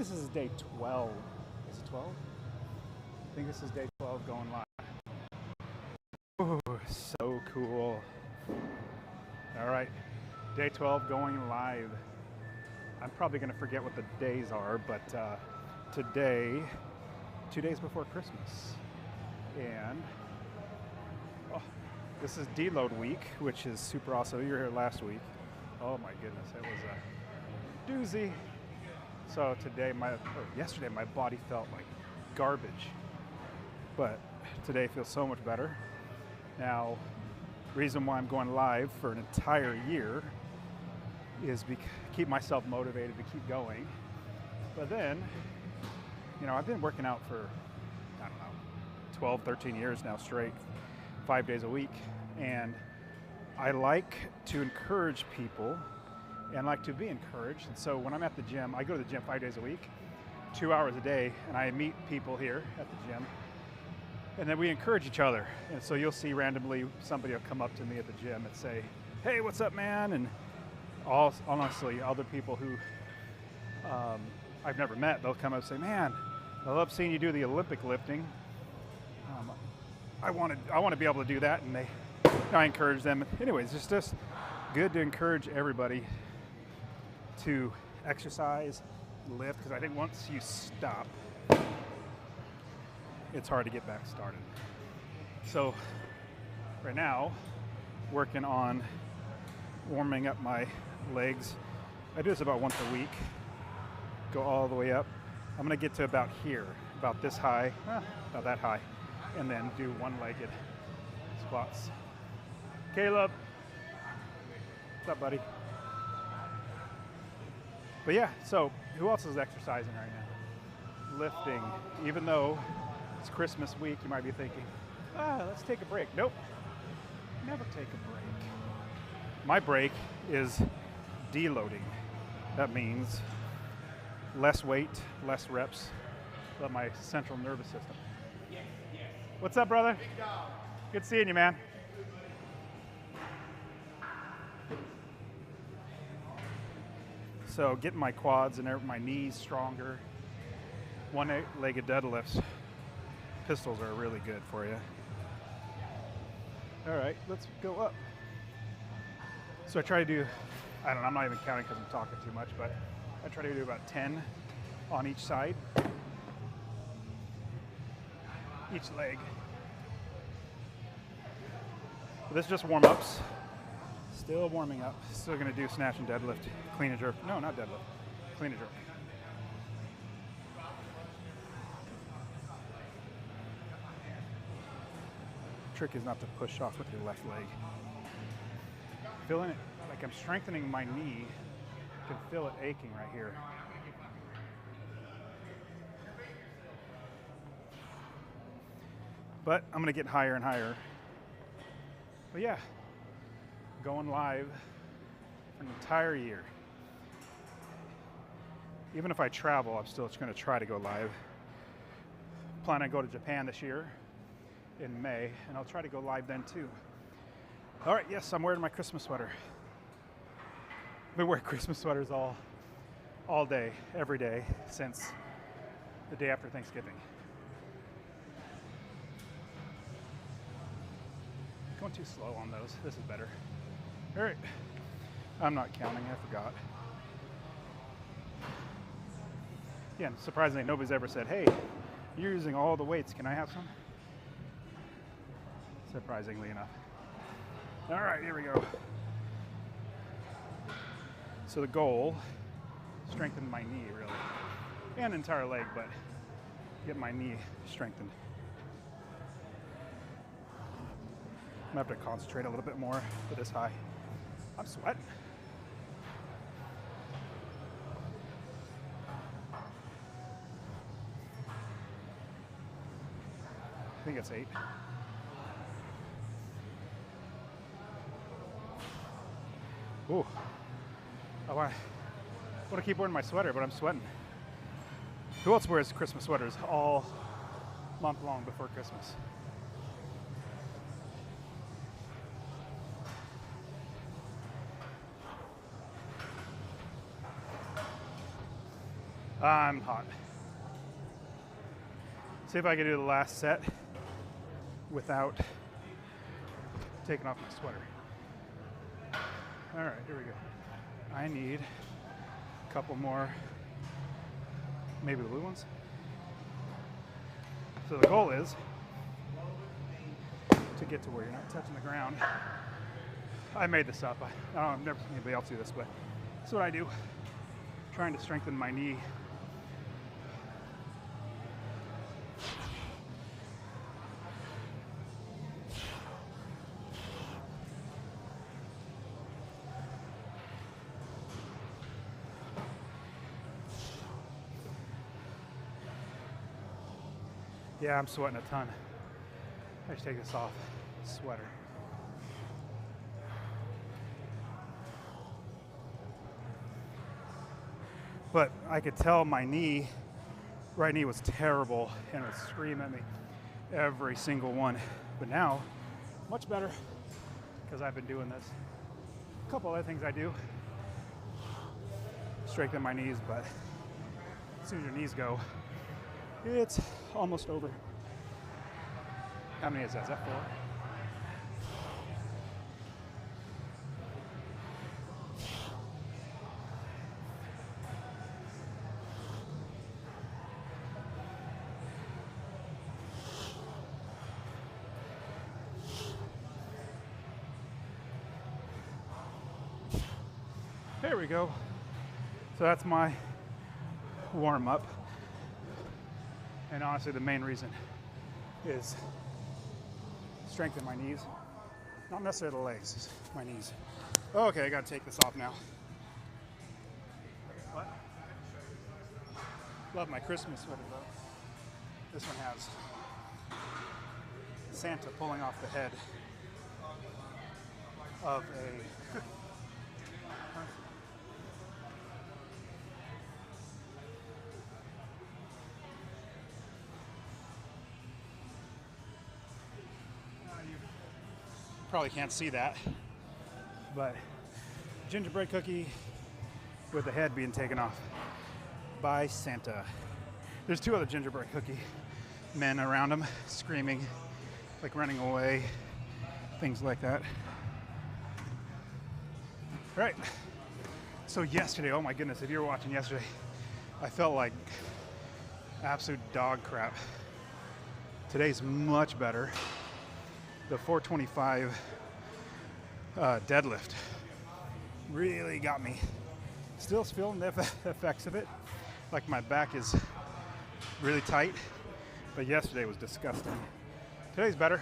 this is day 12. Is it 12? I think this is day 12 going live. Ooh, so cool. All right, day 12 going live. I'm probably going to forget what the days are, but today, 2 days before Christmas. And this is deload week, which is super awesome. You were here last week. Oh my goodness, it was a doozy. So yesterday my body felt like garbage, but today feels so much better. Now, reason why I'm going live for an entire year is keep myself motivated to keep going. But then, I've been working out for, 12, 13 years now straight, 5 days a week. And I like to encourage people and like to be encouraged. And so when I'm at the gym, I go to the gym 5 days a week, 2 hours a day, and I meet people here at the gym. And then we encourage each other. And so you'll see randomly somebody will come up to me at the gym and say, "Hey, what's up, man?" And honestly, other people who I've never met, they'll come up and say, "Man, I love seeing you do the Olympic lifting. I want to be able to do that." And I encourage them. Anyways, it's just good to encourage everybody to exercise, lift, because I think once you stop, it's hard to get back started. So right now, working on warming up my legs. I do this about once a week. Go all the way up. I'm going to get to about here, about this high, about that high, and then do one-legged squats. Caleb, what's up, buddy? But yeah, so who else is exercising right now? Lifting. Even though it's Christmas week, you might be thinking, let's take a break. Nope, never take a break. My break is deloading. That means less weight, less reps, let my central nervous system. Yes. What's up, brother? Good seeing you, man. So getting my quads and my knees stronger. One-legged deadlifts, pistols are really good for you. All right, let's go up. So I try to do, I'm not even counting because I'm talking too much, but I try to do about 10 on each side, each leg. So this is just warm-ups. Still warming up. Still gonna do snatch and deadlift, clean and jerk. No, not deadlift, clean and jerk. Trick is not to push off with your left leg. Feeling it, like I'm strengthening my knee. I can feel it aching right here. But I'm gonna get higher and higher. But yeah, going live for an entire year. Even if I travel, I'm still gonna try to go live. Plan on going to Japan this year in May, and I'll try to go live then too. All right, yes, I'm wearing my Christmas sweater. I've been wearing Christmas sweaters all day, every day, since the day after Thanksgiving. Going too slow on those. This is better. All right. I'm not counting. I forgot. Yeah, and surprisingly, nobody's ever said, "Hey, you're using all the weights. Can I have some?" Surprisingly enough. All right, here we go. So the goal, strengthen my knee really, and entire leg, but get my knee strengthened. I'm gonna have to concentrate a little bit more for this high. I'm sweating. I think it's 8. Ooh. I want to keep wearing my sweater, but I'm sweating. Who else wears Christmas sweaters all month long before Christmas? I'm hot. See if I can do the last set without taking off my sweater. All right, here we go. I need a couple more, maybe blue ones. So the goal is to get to where you're not touching the ground. I made this up. I've never seen anybody else do this, but that's what I do. Trying to strengthen my knee. Yeah, I'm sweating a ton. I should take this off. Sweater. But I could tell my knee, right knee was terrible and it would scream at me every single one. But now, much better because I've been doing this. A couple other things I do. Strengthen my knees, but as soon as your knees go, it's almost over. How many is that? Is that 4? There we go. So that's my warm up. And honestly, the main reason is strengthen my knees. Not necessarily the legs, just my knees. Okay, I gotta take this off now. What? Love my Christmas sweater though. This one has Santa pulling off the head of a probably can't see that, but gingerbread cookie with the head being taken off by Santa. There's 2 other gingerbread cookie men around him screaming, like running away, things like that. All right, so yesterday, oh my goodness, if you were watching yesterday, I felt like absolute dog crap. Today's much better. The 425 deadlift really got me. Still feeling the effects of it. Like my back is really tight, but yesterday was disgusting. Today's better.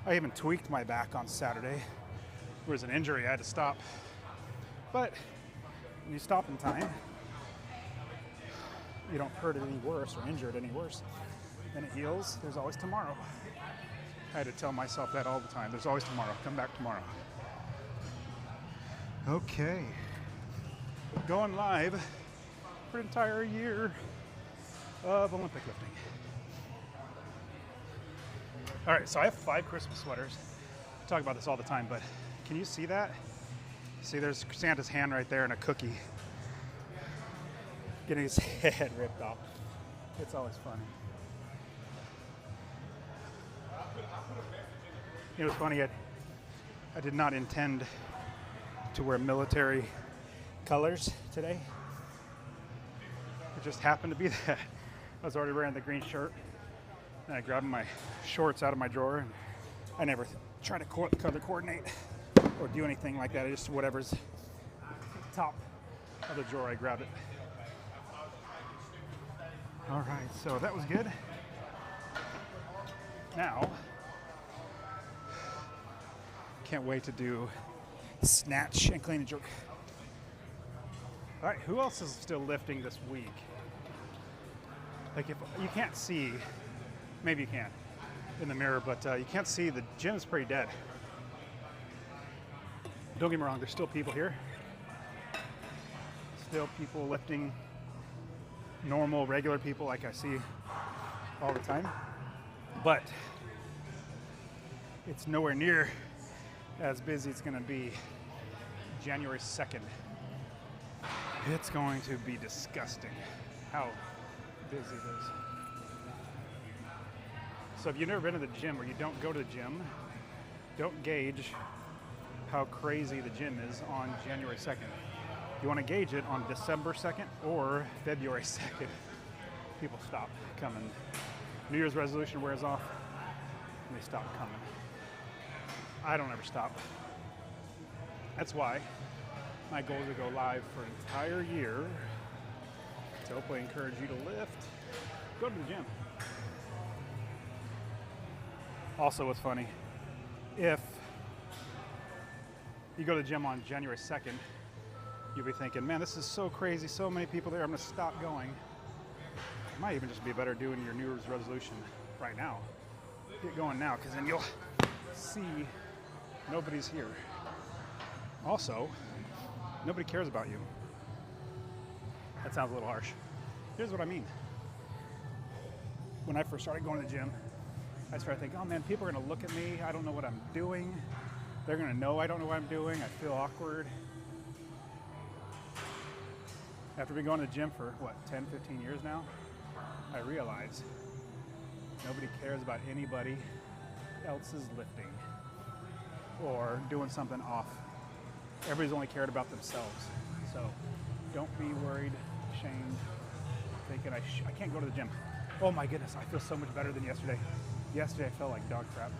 I even tweaked my back on Saturday. There was an injury, I had to stop. But when you stop in time, you don't hurt it any worse or injure it any worse. Then it heals. There's always tomorrow. I had to tell myself that all the time. There's always tomorrow. Come back tomorrow. Okay. Going live for an entire year of Olympic lifting. All right, so I have 5 Christmas sweaters. I talk about this all the time, but can you see that? See, there's Santa's hand right there and a cookie getting his head ripped off. It's always funny. You know, it's funny, I did not intend to wear military colors today. It just happened to be that. I was already wearing the green shirt, and I grabbed my shorts out of my drawer, and I never try to color coordinate or do anything like that. I just, whatever's top of the drawer, I grab it. All right, so that was good. Now, can't wait to do snatch and clean and jerk. All right, who else is still lifting this week? Like, if you can't see, maybe you can in the mirror, but you can't see, the gym's pretty dead. Don't get me wrong, there's still people here. Still people lifting, normal, regular people like I see all the time. But it's nowhere near as busy it's gonna be January 2nd. It's going to be disgusting. how busy it is. So if you've never been to the gym or you don't go to the gym, don't gauge how crazy the gym is on January 2nd. You want to gauge it on December 2nd or February 2nd. People stop coming. New Year's resolution wears off and they stop coming. I don't ever stop. That's why my goal is to go live for an entire year to hopefully encourage you to lift. Go to the gym. Also, what's funny, if you go to the gym on January 2nd, you'll be thinking, man, this is so crazy, so many people there, I'm gonna stop going. It might even just be better doing your New Year's resolution right now. Get going now, because then you'll see nobody's here. Also, nobody cares about you. That sounds a little harsh. Here's what I mean. When I first started going to the gym, I started thinking, oh man, people are gonna look at me, I don't know what I'm doing. They're gonna know I don't know what I'm doing, I feel awkward. After being going to the gym for, 10, 15 years now, I realize nobody cares about anybody else's lifting or doing something off. Everybody's only cared about themselves. So don't be worried, ashamed, thinking I can't go to the gym. Oh my goodness, I feel so much better than yesterday. Yesterday I felt like dog crap.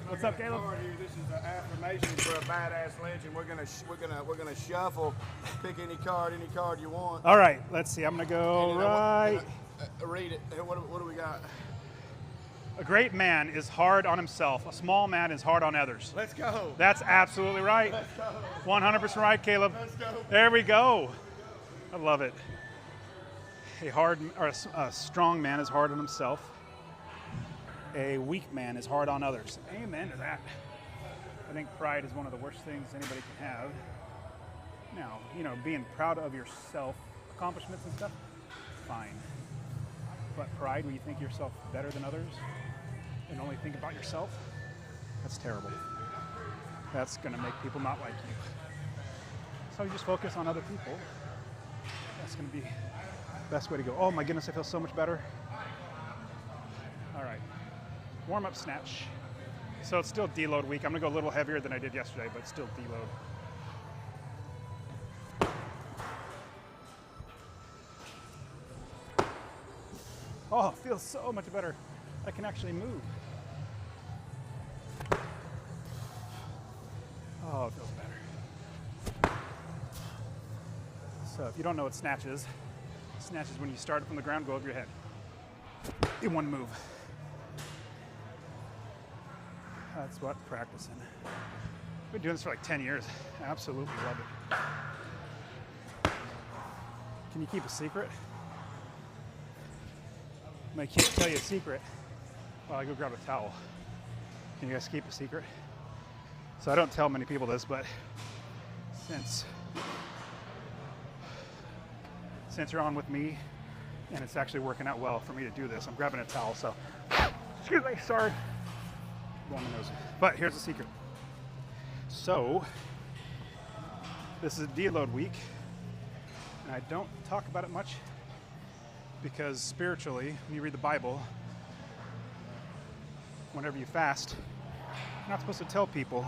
What's up, Caleb? This is an affirmation for a badass legend. We're gonna shuffle. Pick any card you want. All right, let's see. I'm gonna go right. Read it. What do we got? A great man is hard on himself. A small man is hard on others. Let's go. That's absolutely right. Let's go. 100% right, Caleb. Let's go. There we go. I love it. A strong man is hard on himself. A weak man is hard on others. Amen to that. I think pride is one of the worst things anybody can have. Now, being proud of your self accomplishments and stuff, fine. But pride, where you think yourself better than others and only think about yourself, that's terrible. That's going to make people not like you. So you just focus on other people. That's going to be the best way to go. Oh my goodness, I feel so much better. All right. Warm-up snatch. So it's still deload week. I'm gonna go a little heavier than I did yesterday, but still deload. Oh, it feels so much better. I can actually move. Oh, it feels better. So if you don't know what snatch is when you start from the ground, go over your head in one move. That's what practicing. I've been doing this for like 10 years. I absolutely love it. Can you keep a secret? I'm gonna tell you a secret while I go grab a towel. Can you guys keep a secret? So I don't tell many people this, but since you're on with me and it's actually working out well for me to do this, I'm grabbing a towel, so excuse me, sorry. Blowing my nose. But here's the secret. So this is a deload week, and I don't talk about it much because spiritually, when you read the Bible, whenever you fast, you're not supposed to tell people,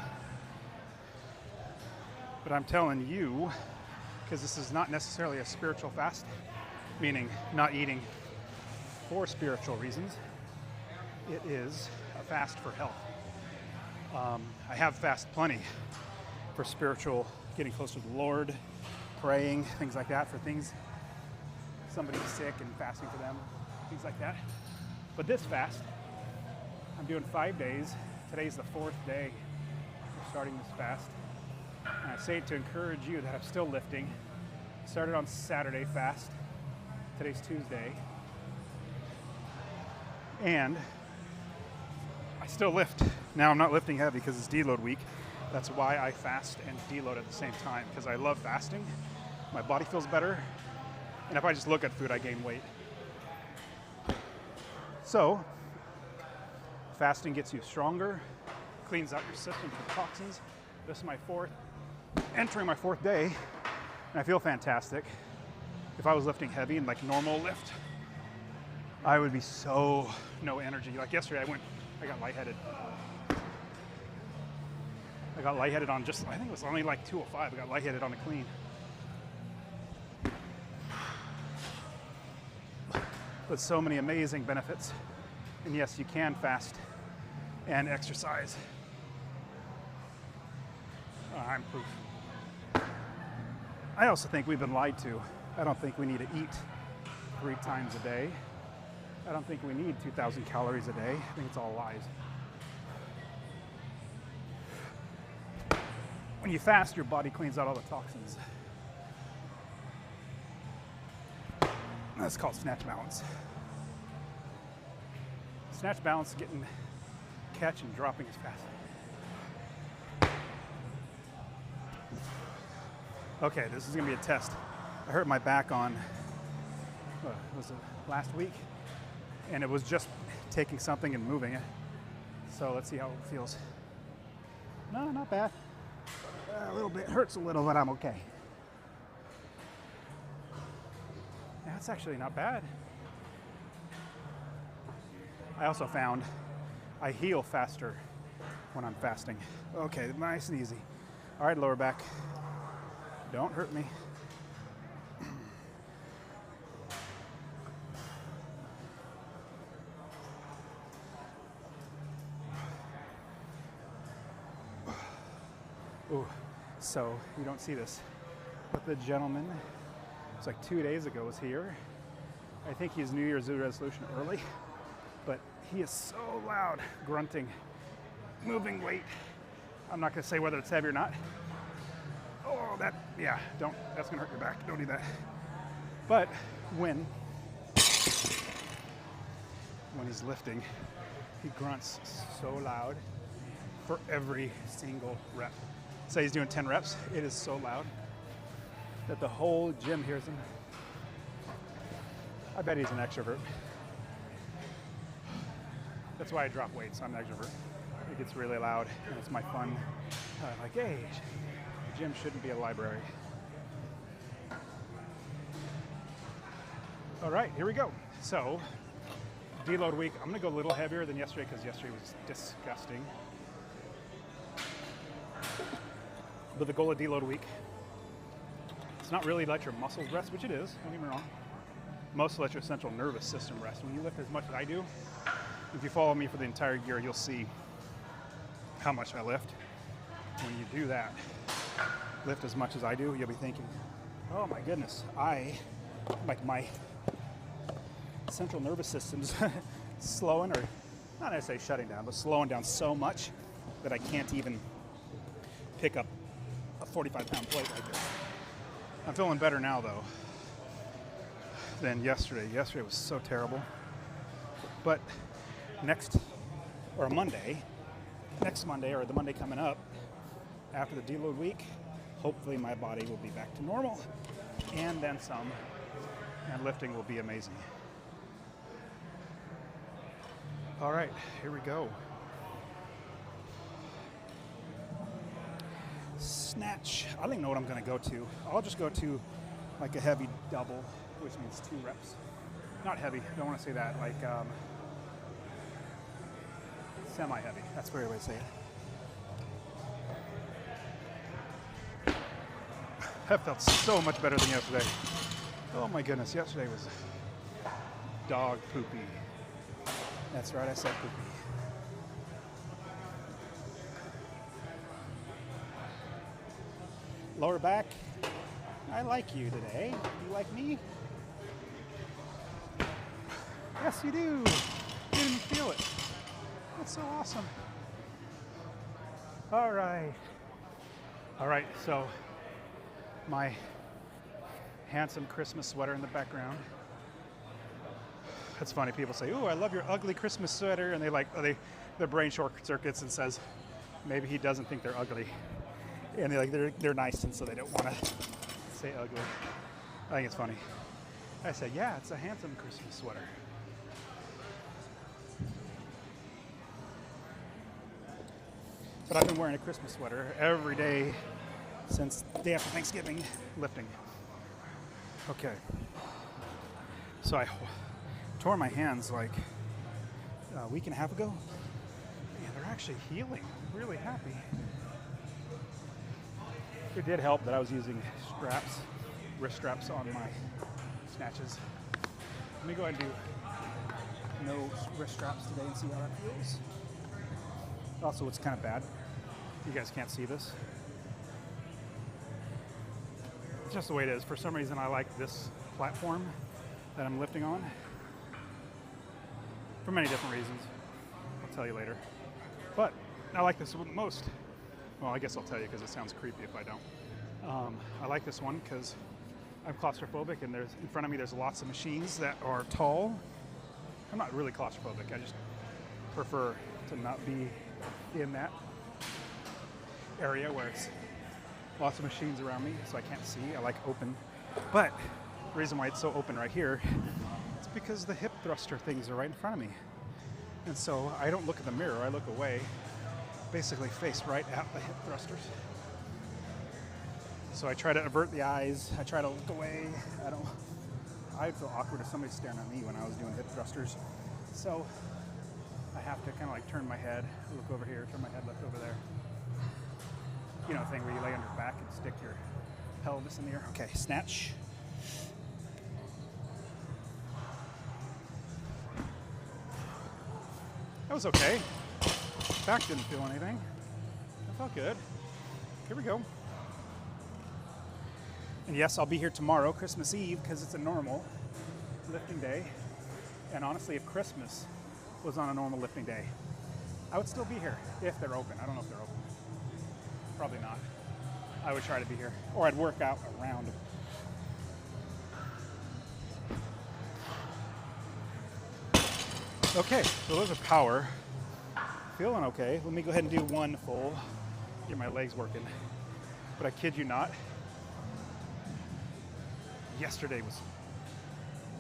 but I'm telling you, because this is not necessarily a spiritual fast, meaning not eating for spiritual reasons. It is a fast for health. I have fasted plenty for spiritual, getting closer to the Lord, praying, things like that, for things, somebody's sick and fasting for them, things like that. But this fast, I'm doing 5 days. Today's the 4th day of starting this fast. And I say it to encourage you that I'm still lifting. Started on Saturday fast. Today's Tuesday. And I still lift. Now I'm not lifting heavy because it's deload week. That's why I fast and deload at the same time, because I love fasting. My body feels better. And if I just look at food, I gain weight. So, fasting gets you stronger, cleans out your system from toxins. This is entering my fourth day, and I feel fantastic. if I was lifting heavy and like normal lift, I would be so no energy. Like yesterday, I got lightheaded. I got lightheaded on just, I think it was only like 205. I got lightheaded on a clean. But so many amazing benefits. And yes, you can fast and exercise. I'm proof. I also think we've been lied to. I don't think we need to eat 3 times a day. I don't think we need 2,000 calories a day. I think it's all lies. When you fast, your body cleans out all the toxins. That's called snatch balance. Snatch balance, getting catch and dropping as fast. Okay, this is gonna be a test. I hurt my back on, was it last week? And it was just taking something and moving it. So let's see how it feels. No, not bad. A little bit, hurts a little, but I'm okay. That's actually not bad. I also found I heal faster when I'm fasting. Okay, nice and easy. All right, lower back. Don't hurt me. Ooh, so you don't see this, but the gentleman, it's like 2 days ago, was here. I think he's New Year's resolution early, but he is so loud, grunting, moving weight. I'm not gonna say whether it's heavy or not. Oh, that's gonna hurt your back. Don't do that. But when he's lifting, he grunts so loud for every single rep. Say he's doing 10 reps, it is so loud that the whole gym hears him. I bet he's an extrovert. That's why I drop weights. I'm an extrovert. It gets really loud, and it's my fun. Like, hey, the gym shouldn't be a library. All right, here we go. So, deload week. I'm gonna go a little heavier than yesterday because yesterday was disgusting. But the goal of deload week, it's not really let your muscles rest, which it is, don't get me wrong. Mostly let your central nervous system rest. When you lift as much as I do, if you follow me for the entire year, you'll see how much I lift. When you do that, lift as much as I do, you'll be thinking, oh my goodness, my central nervous system's slowing, or not necessarily shutting down, but slowing down so much that I can't even pick up a 45-pound plate like this. I'm feeling better now though than yesterday. Yesterday was so terrible. But next Monday or the Monday coming up after the deload week, hopefully my body will be back to normal and then some, and lifting will be amazing. All right, here we go. Snatch. I don't even know what I'm going to go to. I'll just go to like a heavy double, which means 2 reps. Not heavy, don't want to say that, like semi-heavy. That's the very way to say it. That felt so much better than yesterday. Oh my goodness, yesterday was dog poopy. That's right, I said poopy. Lower back. I like you today. Do you like me? Yes, you do. You didn't even feel it. That's so awesome. All right. All right, so my handsome Christmas sweater in the background. It's funny, people say, "Ooh, I love your ugly Christmas sweater," and their brain short circuits and says, maybe he doesn't think they're ugly, and they're nice, and so they don't want to say ugly. I think it's funny. I said, yeah, it's a handsome Christmas sweater. But I've been wearing a Christmas sweater every day since the day after Thanksgiving, lifting. Okay. So I tore my hands like a week and a half ago. Yeah, they're actually healing. I'm really happy. It did help that I was using straps, wrist straps on my snatches. Let me go ahead and do no wrist straps today and see how that feels. Also, what's kind of bad, you guys can't see this. It's just the way it is. For some reason, I like this platform that I'm lifting on for many different reasons. I'll tell you later. But I like this one the most. Well, I guess I'll tell you because it sounds creepy if I don't. I like this one because I'm claustrophobic, and there's in front of me there's lots of machines that are tall. I'm not really claustrophobic. I just prefer to not be in that area where it's lots of machines around me, so I can't see. I like open. But the reason why it's so open right here is because the hip thruster things are right in front of me. And so I don't look at the mirror, I look away, basically face right at the hip thrusters. So I try to avert the eyes, I try to look away. I'd feel awkward if somebody's staring at me when I was doing hip thrusters. So I have to kind of like turn my head, look over here, turn my head, look over there. You know, the thing where you lay on your back and stick your pelvis in the air. Okay, snatch. That was okay. Back didn't feel anything. That felt good. Here we go. And yes, I'll be here tomorrow, Christmas Eve, because it's a normal lifting day. And honestly, if Christmas was on a normal lifting day, I would still be here if they're open. I don't know if they're open. Probably not. I would try to be here, or I'd work out around. Okay, so those are power. Feeling okay. Let me go ahead and do one full, get my legs working. But I kid you not, yesterday was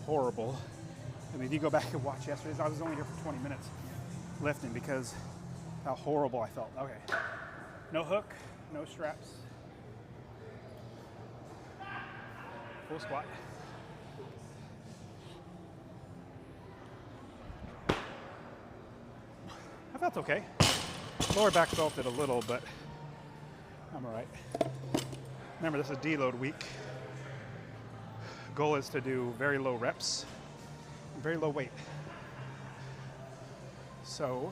horrible. I mean, if you go back and watch yesterday's, I was only here for 20 minutes lifting because how horrible I felt. Okay, no hook, no straps. Full squat. I felt okay. Lower back felt it a little, but I'm all right. Remember, this is deload week. Goal is to do very low reps, very low weight. So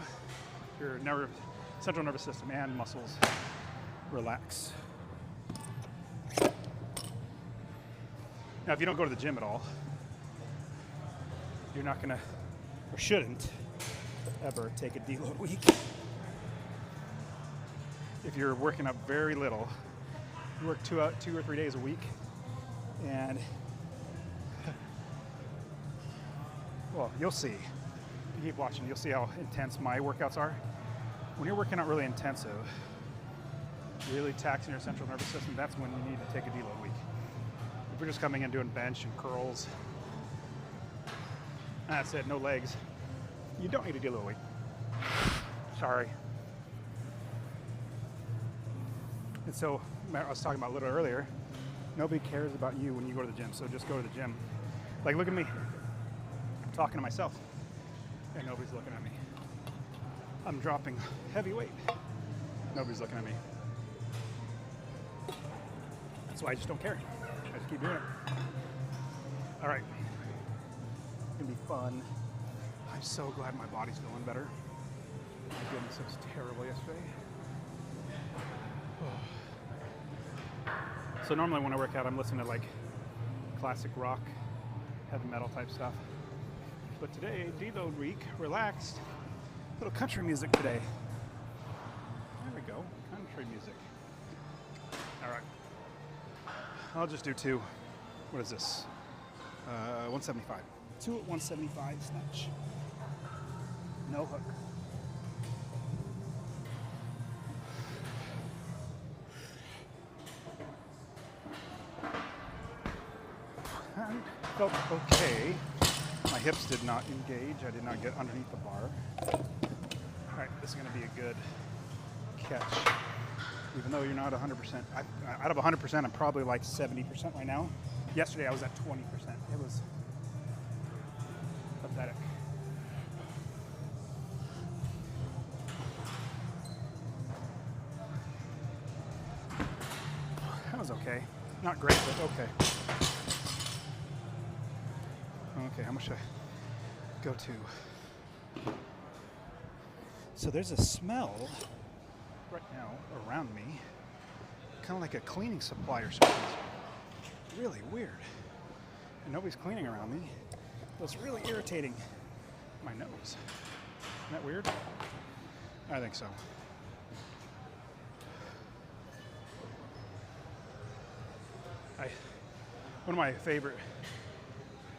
your central nervous system and muscles relax. Now, if you don't go to the gym at all, you're not gonna, or shouldn't, ever take a deload week. If you're working up very little, you work 2 or 3 days a week, and well, you'll see. If you keep watching, you'll see how intense my workouts are. When you're working out really intensive, really taxing your central nervous system, that's when you need to take a deload week. If you're just coming in doing bench and curls, and that's it, no legs, you don't need a deload week. Sorry. And so, I was talking about a little earlier, nobody cares about you when you go to the gym, so just go to the gym. Like, look at me. I'm talking to myself, and nobody's looking at me. I'm dropping heavy weight. Nobody's looking at me. That's why I just don't care. I just keep doing it. All right. It's gonna be fun. I'm so glad my body's feeling better. My goodness, it was terrible yesterday. So normally when I work out, I'm listening to like classic rock, heavy metal type stuff. But today, deload week, relaxed. Little country music today. There we go, country music. All right. I'll just do 2. What is this? 175. 2 at 175 snatch. No hook. And felt okay. My hips did not engage. I did not get underneath the bar. All right, this is going to be a good catch. Even though you're not 100%. Out of 100%, I'm probably like 70% right now. Yesterday I was at 20%. It was pathetic. That was okay. Not great, but okay. Okay, how much should I go to? So there's a smell right now around me, kind of like a cleaning supply or something. It's really weird. And nobody's cleaning around me. But it's really irritating my nose. Isn't that weird? I think so. One of my favorite,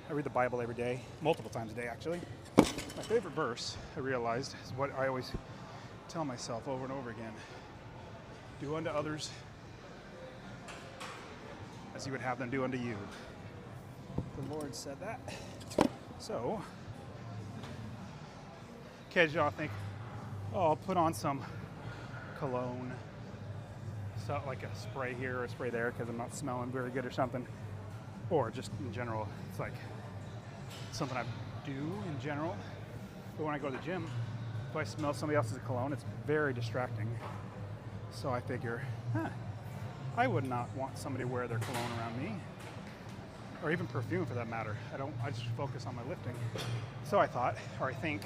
I read the Bible every day, multiple times a day actually. My favorite verse, I realized, is what I always tell myself over and over again. Do unto others as you would have them do unto you. The Lord said that. So, y'all think, oh, I'll put on some cologne, so like a spray here or a spray there because I'm not smelling very good or something. Or just in general, it's like something I do in general. But when I go to the gym, if I smell somebody else's cologne, it's very distracting. So I figure, I would not want somebody to wear their cologne around me, or even perfume for that matter. I just focus on my lifting. So I thought, or I think,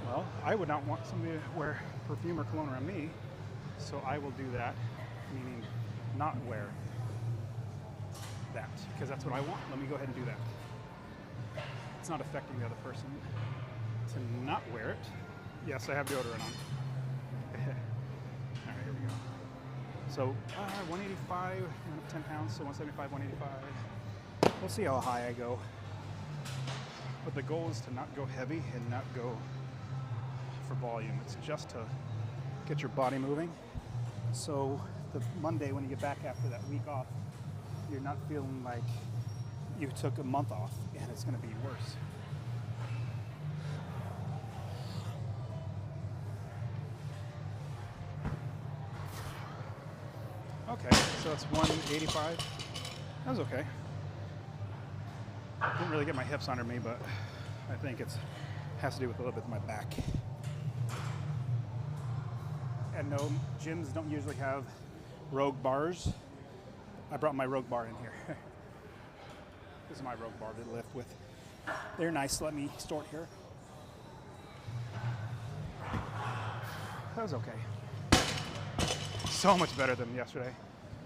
well, I would not want somebody to wear perfume or cologne around me, so I will do that, meaning not wear that, because that's what I want. Let me go ahead and do that. It's not affecting the other person to not wear it. Yes, I have deodorant on. All right, here we go. So 185, 10 pounds, so 175, 185. We'll see how high I go. But the goal is to not go heavy and not go for volume. It's just to get your body moving. So the Monday when you get back after that week off, you're not feeling like you took a month off and it's going to be worse. Okay, so it's 185. That was okay. Didn't really get my hips under me, but I think it has to do with a little bit of my back. And no, gyms don't usually have Rogue bars. I brought my Rogue bar in here. This is my Rogue bar to lift with. They're nice. Let me store it here. That was okay. So much better than yesterday.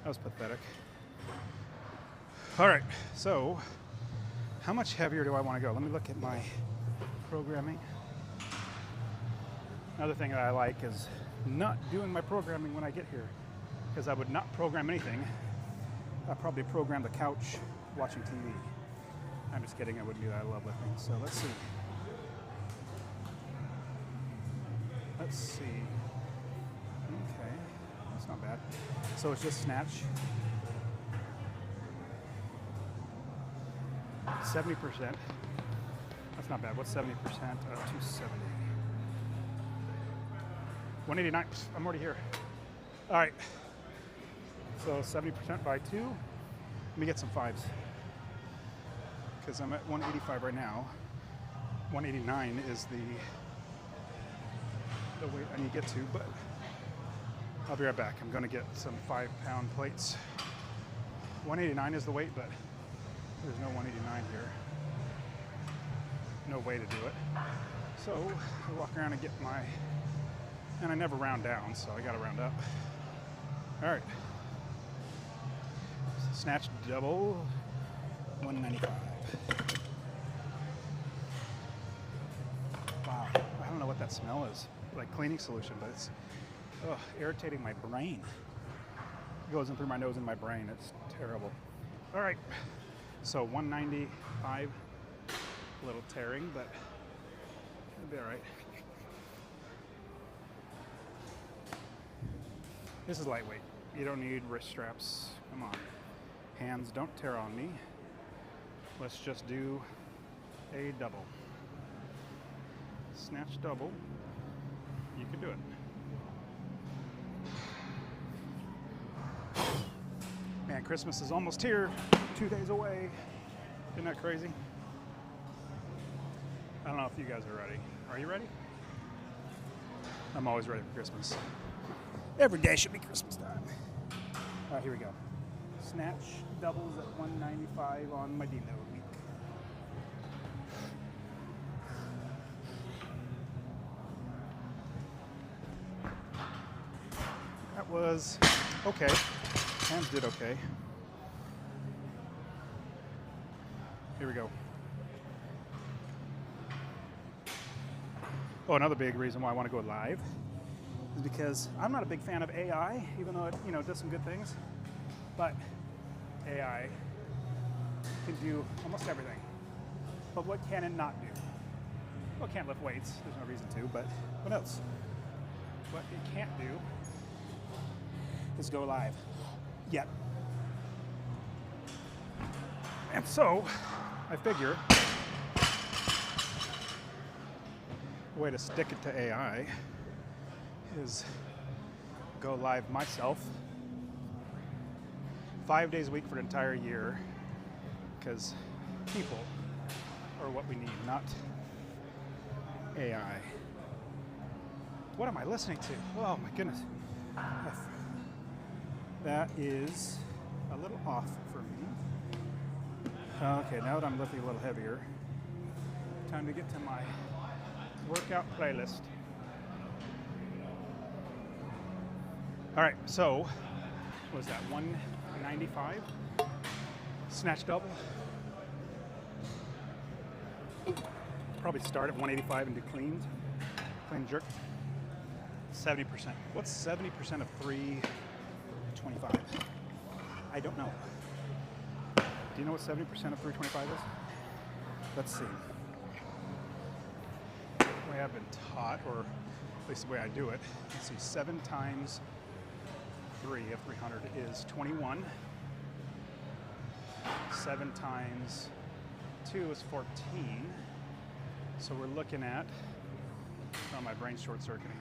That was pathetic. All right, so how much heavier do I want to go? Let me look at my programming. Another thing that I like is not doing my programming when I get here, because I would not program anything. I'd probably program the couch watching TV. I'm just kidding, I wouldn't do that. I love lifting. So let's see. Okay, that's not bad. So it's just snatch. 70%. That's not bad. What's 70% of 270? 189. I'm already here. All right. So 70% by 2. Let me get some 5s. Because I'm at 185 right now. 189 is the weight I need to get to, but I'll be right back. I'm going to get some 5-pound plates. 189 is the weight, but there's no 189 here. No way to do it. So I walk around and get my, and I never round down, so I got to round up. All right. Snatch double, 195. Wow, I don't know what that smell is. Like cleaning solution, but it's irritating my brain. It goes in through my nose and my brain. It's terrible. All right, so 195, a little tearing, but it'll be all right. This is lightweight. You don't need wrist straps. Come on. Hands don't tear on me. Let's just do a double. Snatch double. You can do it. Man, And Christmas is almost here, 2 days away. Isn't that crazy? I don't know if you guys are ready. Are you ready? I'm always ready for Christmas. Every day should be Christmas time. All right, here we go. Snatch doubles at 195 on my deload week. That was okay. Hands did okay. Here we go. Oh, another big reason why I want to go live is because I'm not a big fan of AI, even though it, does some good things. But AI can do almost everything. But what can it not do? Well, it can't lift weights. There's no reason to, but what else? What it can't do is go live yet. And so, I figure the way to stick it to AI is go live myself 5 days a week for an entire year, because people are what we need, not AI. What am I listening to? Oh my goodness. That is a little off for me. Okay, now that I'm lifting a little heavier, time to get to my workout playlist. All right, so what was that, 195? Snatch double. Probably start at 185 and do clean jerk. 70%. What's 70% of 325? I don't know. Do you know what 70% of 325 is? Let's see. The way I've been taught, or at least the way I do it, let's see, 7 times 3 of 300 is 21. 7 times 2 is 14. So we're looking at, oh, my brain's short circuiting.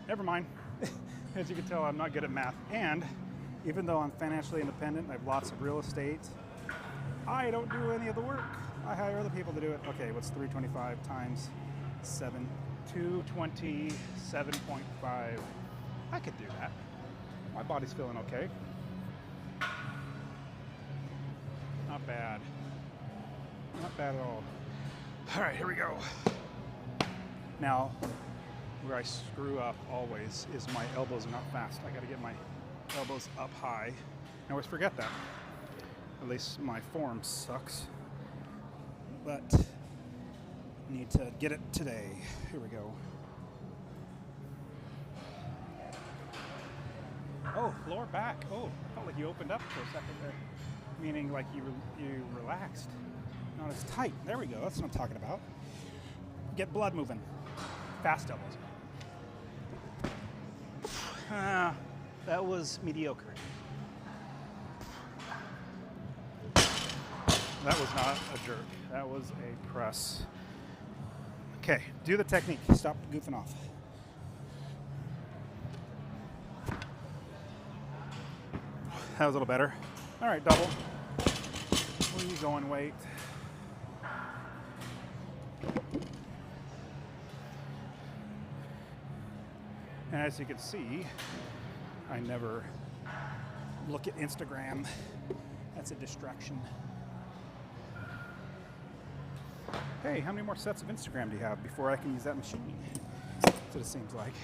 Never mind. As you can tell, I'm not good at math. And even though I'm financially independent and I have lots of real estate, I don't do any of the work. I hire other people to do it. Okay, what's 325 times 7? 227.5. I could do that. My body's feeling okay. Not bad. Not bad at all. All right, here we go. Now, where I screw up always is my elbows are not fast. I got to get my elbows up high. I always forget that. At least my form sucks. But need to get it today. Here we go. Oh, lower back. Oh, I felt like you opened up for a second there. Meaning like you relaxed. Not as tight. There we go. That's what I'm talking about. Get blood moving. Fast doubles. That was mediocre. That was not a jerk. That was a press. Okay, do the technique. Stop goofing off. That was a little better. All right, double. Where are you going, weight? And as you can see, I never look at Instagram. That's a distraction. Hey, how many more sets of Instagram do you have before I can use that machine? That's what it seems like.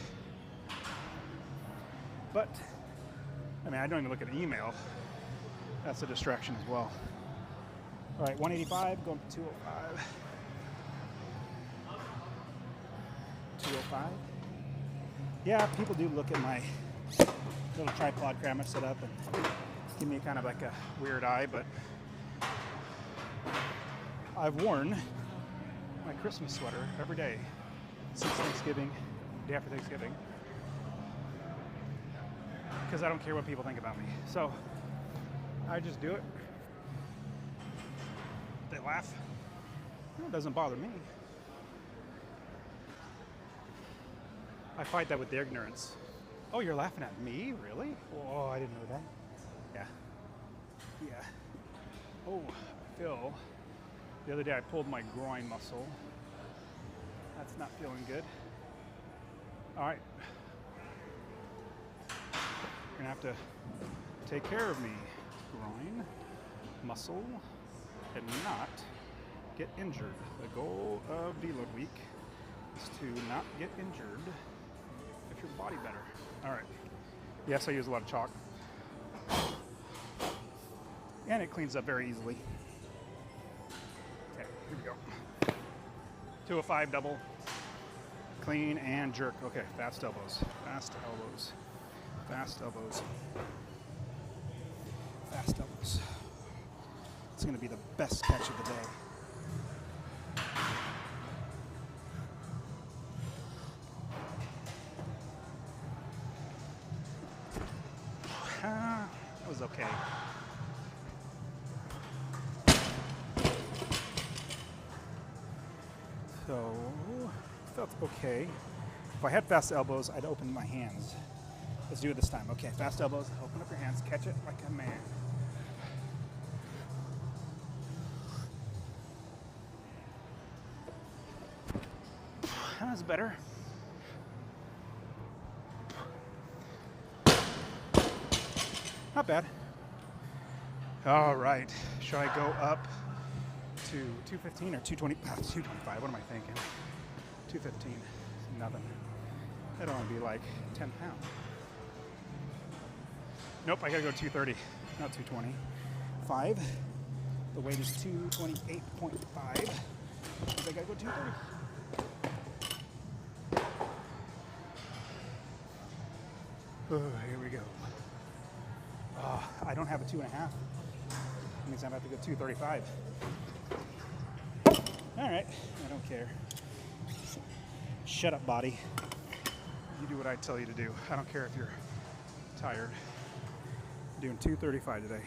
But, I mean, I don't even look at email. That's a distraction as well. All right, 185, going to 205. 205. Yeah, people do look at my little tripod camera set up and give me kind of like a weird eye, but I've worn my Christmas sweater every day since Thanksgiving, day after Thanksgiving, because I don't care what people think about me. So I just do it. They laugh. It doesn't bother me. I fight that with the ignorance. Oh, you're laughing at me? Really? Oh, I didn't know that. Yeah. Yeah. Oh, I feel. The other day I pulled my groin muscle. That's not feeling good. All right. You're gonna have to take care of me, groin, muscle, and not get injured. The goal of deload week is to not get injured. Make your body better. All right. Yes, I use a lot of chalk. And it cleans up very easily. Okay, here we go. 2 of 5 double. Clean and jerk. Okay, fast elbows. Fast elbows. Fast elbows. Fast elbows. It's going to be the best catch of the day. That was okay. So, felt okay. If I had fast elbows, I'd open my hands. Let's do it this time. Okay, fast elbows, open up your hands, catch it like a man. That's better. Not bad. All right, should I go up to 215 or 220? 225, what am I thinking? 215, nothing. That'd only be like 10 pounds. Nope, I gotta go 230, not 220. 5, the weight is 228.5. I gotta go 230. Oh, here we go. I don't have a 2.5. That means I'm about to go 235. All right, I don't care. Shut up, body. You do what I tell you to do. I don't care if you're tired. I'm doing 235 today.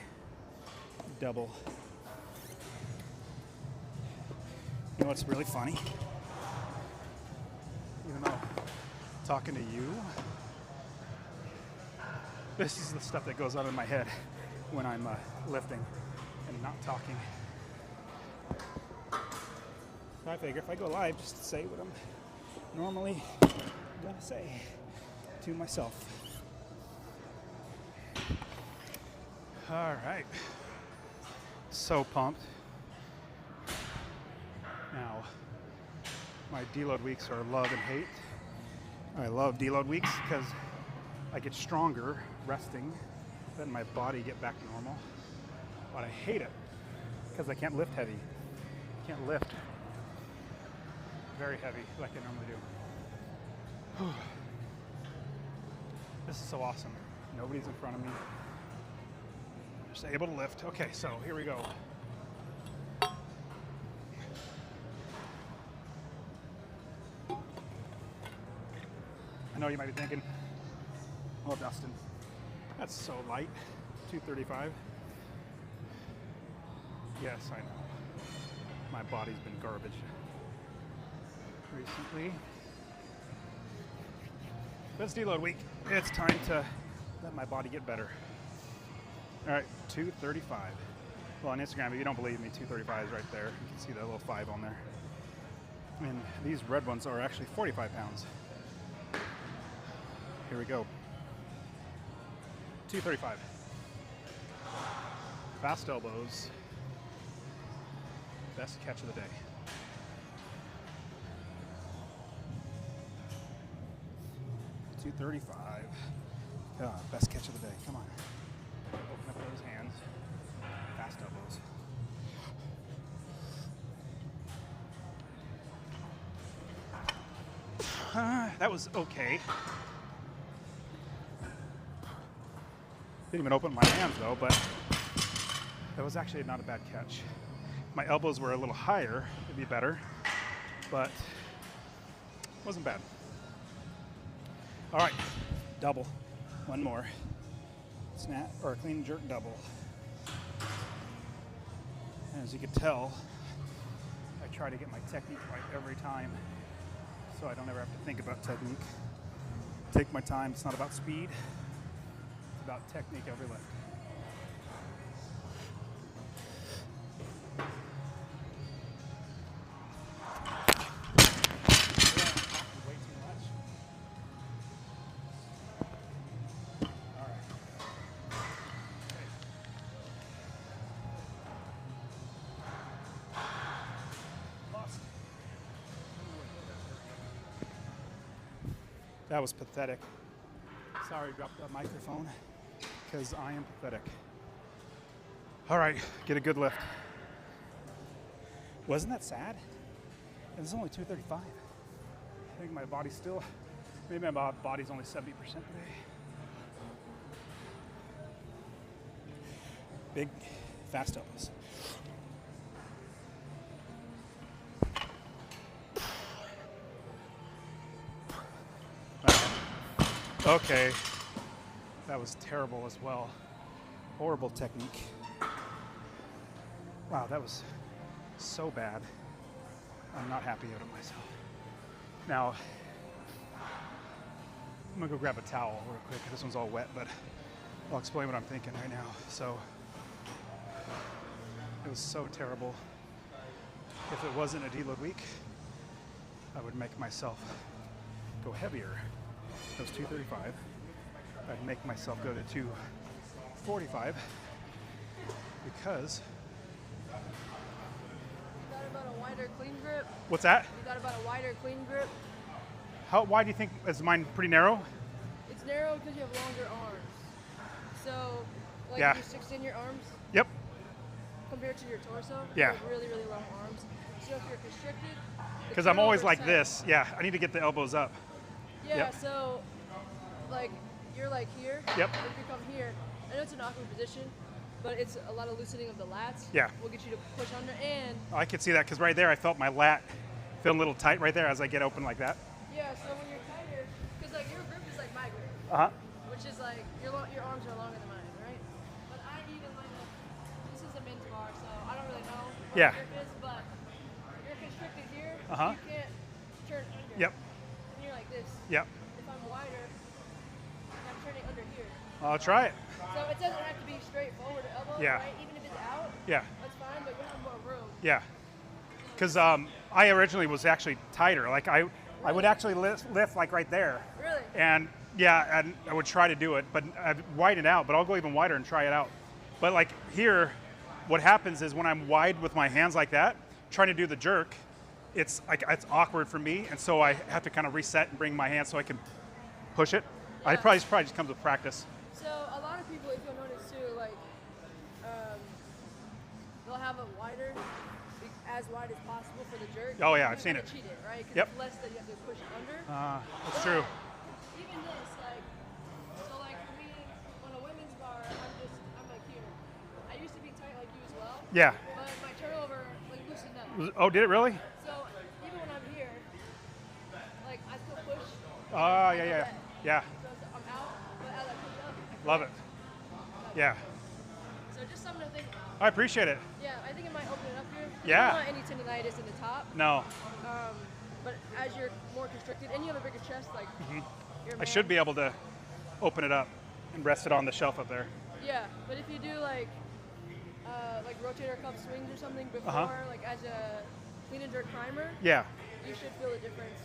Double. You know what's really funny? Even though I'm talking to you, this is the stuff that goes on in my head when I'm lifting and not talking. So I figure if I go live, just say what I'm normally gonna say to myself. All right. So pumped. Now, my deload weeks are love and hate. I love deload weeks because I get stronger resting, letting my body get back to normal. But I hate it because I can't lift heavy. Can't lift very heavy like I normally do. This is so awesome. Nobody's in front of me. Just able to lift. Okay, so here we go. I know you might be thinking, oh, Dustin, that's so light, 235. Yes, I know. My body's been garbage recently. But it's deload week. It's time to let my body get better. All right, 235. Well, on Instagram, if you don't believe me, 235 is right there. You can see that little 5 on there. And these red ones are actually 45 pounds. Here we go. 235. Fast elbows. Best catch of the day. $235. Best catch of the day. Come on. Open up those hands. Fast elbows. That was okay. Didn't even open my hands though, but that was actually not a bad catch. If my elbows were a little higher, it'd be better, but it wasn't bad. All right, double. One more. Snap or clean and jerk double. And as you can tell, I try to get my technique right every time, so I don't ever have to think about technique. Take my time. It's not about speed. It's about technique every lift. Way too much. All right. Lost. That was pathetic. Sorry, dropped the microphone because I am pathetic. All right, get a good lift. Wasn't that sad? And it's only 2:35. I think my body's still, maybe my body's only 70% today. Big, fast elbows. Okay, that was terrible as well. Horrible technique. Wow, that was so bad. I'm not happy out of myself. Now, I'm gonna go grab a towel real quick. This one's all wet, but I'll explain what I'm thinking right now. So, it was so terrible. If it wasn't a deload week, I would make myself go heavier. That was 235. I'd make myself go to 245 because. You thought about a wider clean grip? What's that? You thought about a wider clean grip? How wide do you think is mine? Pretty narrow. It's narrow because you have longer arms. So, like Yeah. if you extend your arms Yep. compared to your torso, Yeah. you have really, really long arms. So if you're constricted, the Because I'm always turnover's like tight. this. Yeah, I need to get the elbows up. Yeah, Yep. so like you're like here. Yep. If you come here, I know it's an awkward position, but it's a lot of loosening of the lats. Yeah. Will get you to push under and I could see that because right there I felt my lat feel a little tight right there as I get open like that. yeah, so when you're tighter, because like your grip is like my grip, Uh huh. which is like your arms are longer than mine, right? But I even like this is a men's bar, so I don't really know what Yeah. your grip is, but you're constricted here. Uh-huh. You can't turn under. Yep. And you're like this. Yep. If I'm wider, I'm turning under here. I'll try it. So it doesn't have to be straight forward or elbow, Yeah. right? Even if it's out, Yeah. that's fine, but you have more room. Yeah. Because I originally was actually tighter. Like I would actually lift like right there. Really? And yeah, and I would try to do it, but I'd widen it out. But I'll go even wider and try it out. But like here, what happens is when I'm wide with my hands like that, trying to do the jerk, it's like it's awkward for me, and so I have to kind of reset and bring my hands so I can push it. I Yeah. probably just comes with practice. So a lot of people, if you'll notice too, like they'll have it wider, as wide as possible for the jerk. Oh, yeah, You I've seen kinda it. Cheat it, right? 'Cause Yep. it's less that you have to push under. That's true. Even this, like, so like for me, on a women's bar, I'm like here. I used to be tight like you as well. Yeah. But my turnover like loosened up. Oh, did it really? So even when I'm here, like I still push. Oh, yeah, yeah, yeah. So I'm out, but as I push up, I Love it. Yeah. So just something to think about. I appreciate it. Yeah, I think it might open it up here. You Yeah. don't want any tendonitis in the top. No, But as you're more constricted and you have a bigger chest, like you're a I man. should be able to open it up and rest it on the shelf up there. Yeah, but if you do like rotator cuff swings or something before, Uh-huh. like as a clean and jerk primer, Yeah. you should feel the difference.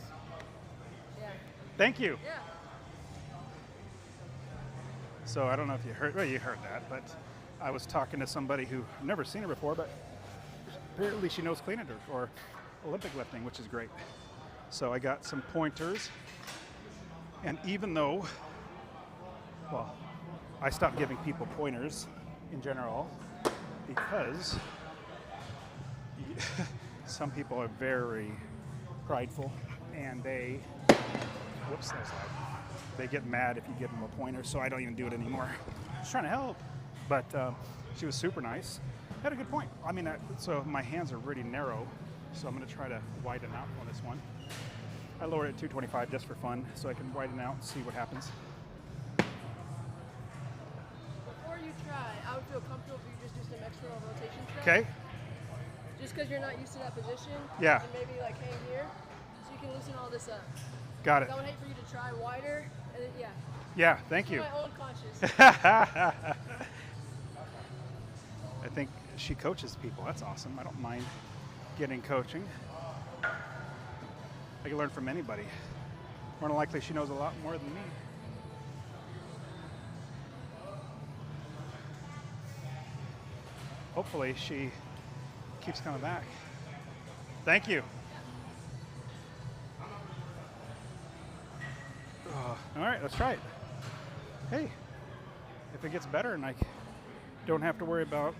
Yeah. Thank you. Yeah. So I don't know if you heard, well, you heard that, but I was talking to somebody who I've never seen her before, but apparently she knows clean and jerk or Olympic lifting, which is great. So I got some pointers, and even though, well, I stopped giving people pointers in general because some people are very prideful and they, whoops, that was loud. They get mad if you give them a pointer, so I don't even do it anymore. Just trying to help. But she was super nice. Had a good point. I mean, so my hands are really narrow, so I'm going to try to widen out on this one. I lowered it to 225 just for fun, so I can widen out and see what happens. Before you try, I would feel comfortable if you just do some external rotation stuff. Okay? Just because you're not used to that position. Yeah. And maybe like hang here, so you can loosen all this up. Got it. I would hate for you to try wider Yeah. Yeah, thank you. My own conscious. I think she coaches people. That's awesome. I don't mind getting coaching. I can learn from anybody. More than likely, she knows a lot more than me. Hopefully, she keeps coming back. Thank you. All right, let's try it. Hey, if it gets better and I don't have to worry about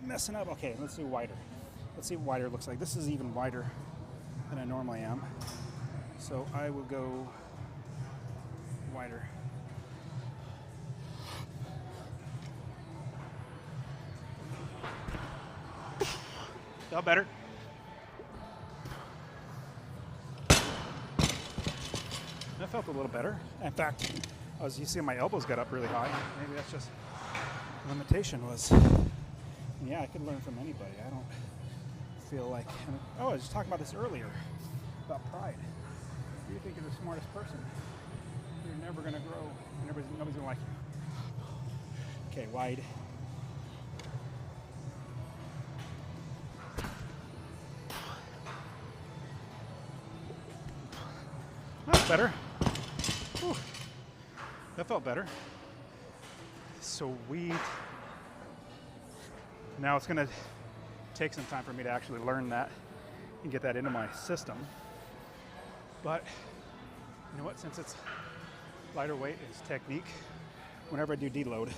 messing up. Okay, let's do wider. Let's see what wider looks like. This is even wider than I normally am. So I will go wider. Felt better. That felt a little better. In fact, as you see, my elbows got up really high. Maybe that's just limitation was. Yeah, I could learn from anybody. I don't feel like. Oh, I was just talking about this earlier about pride. If you think you're the smartest person, you're never going to grow. Nobody's going to like you. Okay, wide. That's better. Whew. That felt better. Sweet. Now it's going to take some time for me to actually learn that and get that into my system. But you know what? Since it's lighter weight, it's technique. Whenever I do deload,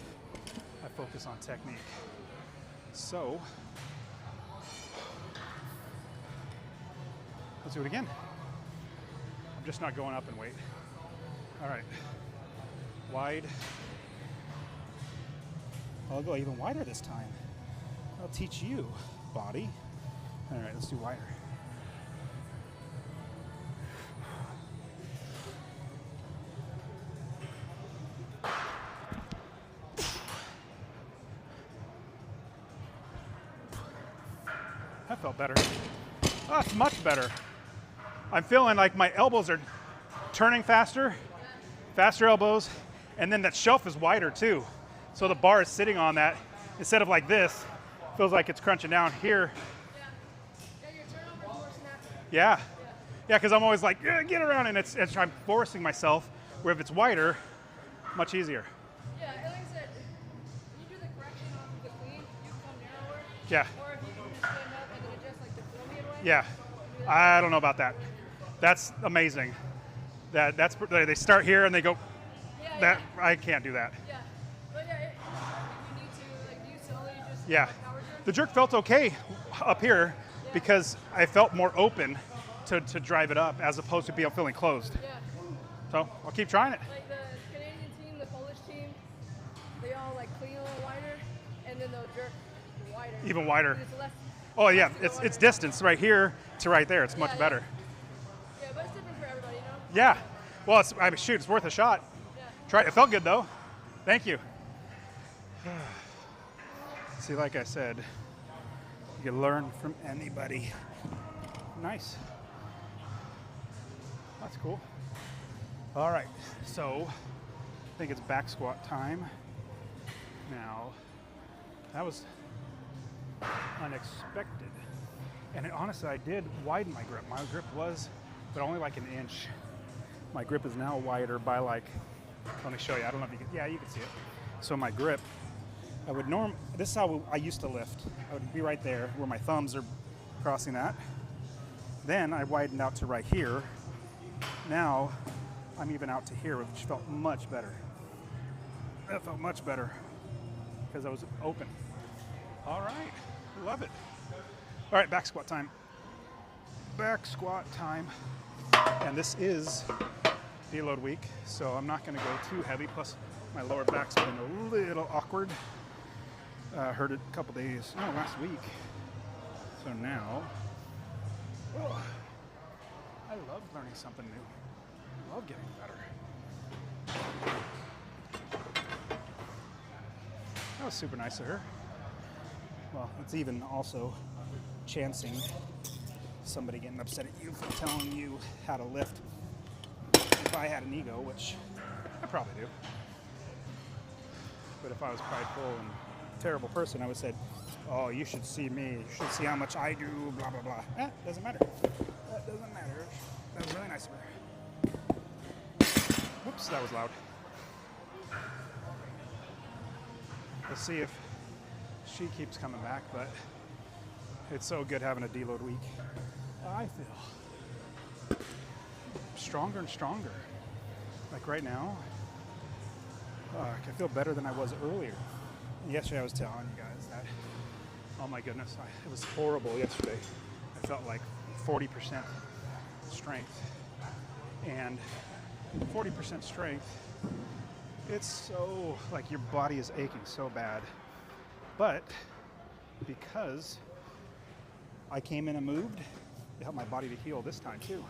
I focus on technique. So let's do it again. I'm just not going up in weight. All right. Wide. I'll go even wider this time. I'll teach you, body. All right, let's do wider. That felt better. Oh, that's much better. I'm feeling like my elbows are turning faster, faster elbows, and then that shelf is wider too. So the bar is sitting on that instead of like this. Feels like it's crunching down here. Yeah, your turnover's more snappy. Yeah, yeah, because I'm always like, yeah, get around, and it's I'm forcing myself. Where if it's wider, much easier. Yeah, like I said, when you do the correction off of the clean, you come narrower. Yeah, Or if you can just stand up and then adjust like the Colombian way. yeah. I don't know about that. That's amazing. That's they start here and they go. Yeah, That I can't do that. yeah. But yeah, if you need to, like, do you solely just Yeah. like, power jerk? The jerk felt okay up here because I felt more open to drive it up as opposed to feeling closed. Yeah. So I'll keep trying it. Like the Canadian team, the Polish team, they all like clean a little wider, and then they'll jerk wider. Even wider. It's less. Oh yeah, less to go it's wider. distance right here to right there. It's much Yeah, better. Yeah, but it's different for everybody, you know? Yeah. Well, shoot, it's worth a shot. Yeah. Try it. It felt good though. Thank you. See, like I said, you can learn from anybody. Nice. That's cool. All right, so I think it's back squat time. Now, that was unexpected. And honestly, I did widen my grip. My grip was, but only like an inch. My grip is now wider by like, let me show you. I don't know if you can, yeah, you can see it. So my grip, this is how I used to lift. I would be right there where my thumbs are crossing that. Then I widened out to right here. Now I'm even out to here, which felt much better. That felt much better because I was open. All right, love it. All right, back squat time. Back squat time. And this is deload week, so I'm not gonna go too heavy. Plus my lower back's been a little awkward. Heard it a couple days, no, last week. So now, I love learning something new. I love getting better. That was super nice of her. Well, it's even also chancing somebody getting upset at you for telling you how to lift. If I had an ego, which I probably do. But if I was prideful and terrible person, I would say, oh, you should see me. You should see how much I do, blah, blah, blah. Doesn't matter. That doesn't matter. That was really nice of her. Whoops, that was loud. Let's see if she keeps coming back, but it's so good having a deload week. I feel stronger and stronger. Like right now, I feel better than I was earlier. Yesterday I was telling you guys that, oh my goodness, it was horrible yesterday. I felt like 40% strength. And 40% strength, it's so, like your body is aching so bad. But because I came in and moved, it helped my body to heal this time too.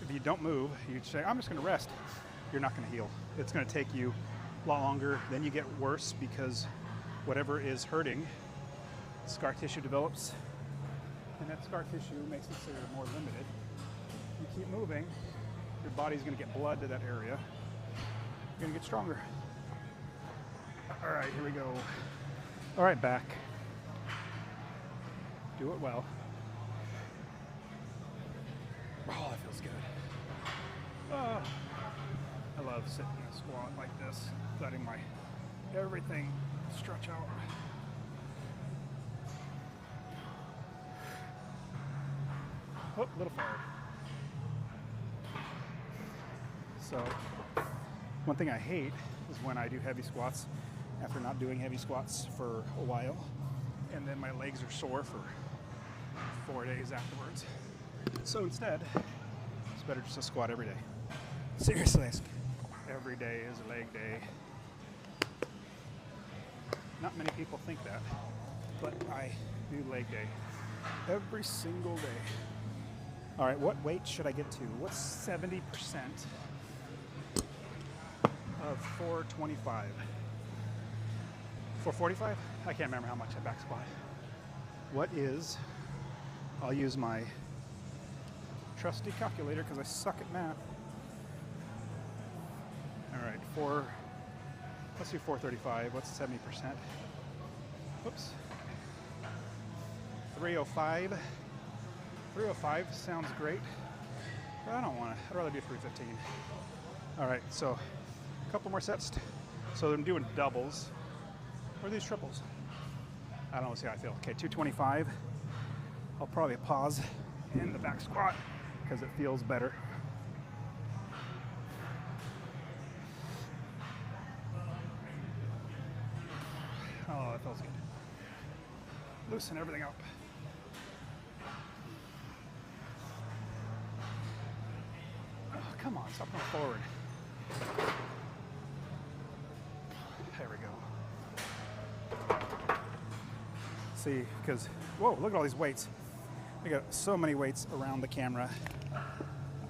If you don't move, you say, I'm just going to rest. You're not going to heal. It's going to take you a lot longer. Then you get worse because whatever is hurting, scar tissue develops. And that scar tissue makes it so you're more limited. You keep moving, your body's going to get blood to that area. You're going to get stronger. All right, here we go. All right, back. Do it well. Oh, that feels good. Oh, I love sitting in a squat like this, letting my everything stretch out. Oh, a little forward. So, one thing I hate is when I do heavy squats after not doing heavy squats for a while, and then my legs are sore for 4 days afterwards. So instead, it's better just to squat every day. Seriously, every day is a leg day. Not many people think that, but I do leg day every single day. All right, what weight should I get to? What's 70% of 425? 445? I can't remember how much I back squat. What is, I'll use my trusty calculator because I suck at math. All right, let's do 435. What's 70%? Whoops. 305. 305 sounds great, but I don't want to. I'd rather do 315. All right, so a couple more sets. So I'm doing doubles. Or these triples. I don't know, see how I feel. Okay, 225. I'll probably pause in the back squat because it feels better. Oh, that feels good. Loosen everything up. Oh, come on, stop going forward. There we go. See, because, whoa, look at all these weights. I got so many weights around the camera.